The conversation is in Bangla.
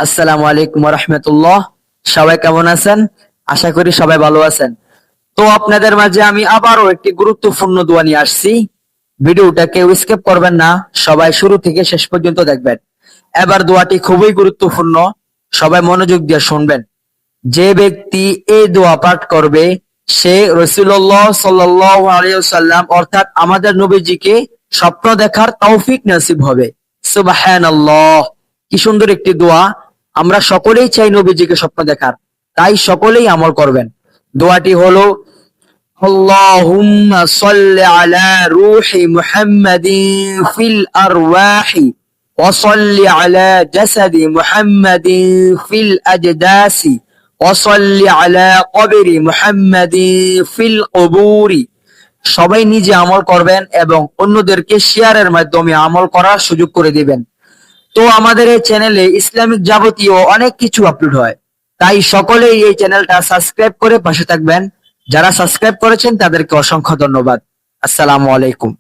আসসালামু আলাইকুম রাহমাতুল্লাহ। সবাই কেমন আছেন? আশা করি সবাই ভালো আছেন। তো আপনাদের মাঝে আমি আবারও একটি গুরুত্বপূর্ণ দোয়া নিয়ে আসছি। ভিডিওটা কেউ স্কিপ করবেন না, সবাই শুরু থেকে শেষ পর্যন্ত দেখবেন। এবার দোয়াটি খুবই গুরুত্বপূর্ণ, সবাই মনোযোগ দিয়ে শুনবেন। যে ব্যক্তি এই দোয়া পাঠ করবে সে রাসূলুল্লাহ সাল্লাল্লাহু আলাইহি ওয়াসাল্লাম অর্থাৎ আমাদের নবীজিকে স্বপ্ন দেখার তৌফিক নসিব হবে। সুবহানাল্লাহ, কি সুন্দর একটি দোয়া। আমরা সকলেই চাই নবীজিকে স্বপ্ন দেখার, তাই সকলেই আমল করবেন। দোয়াটি হলো আল্লাহুম্মা সাল্লি আলা রূহি মুহাম্মাদিন ফিল আরওয়াহি ওয়া সাল্লি আলা জাসাদি মুহাম্মাদিন ফিল আজদাসি ওয়া সাল্লি আলা কবরি মুহাম্মাদিন ফিল কুবুরি। সবাই নিজে আমল করবেন এবং অন্যদেরকে শেয়ারের মাধ্যমে আমল করার সুযোগ করে দিবেন। তো আমাদের এই চ্যানেলে ইসলামিক যাবতীয় অনেক কিছু আপলোড হয়, তাই সকলেই এই চ্যানেলটা সাবস্ক্রাইব করে পাশে থাকবেন। যারা সাবস্ক্রাইব করেছেন তাদেরকে অসংখ্য ধন্যবাদ। আসসালামু আলাইকুম।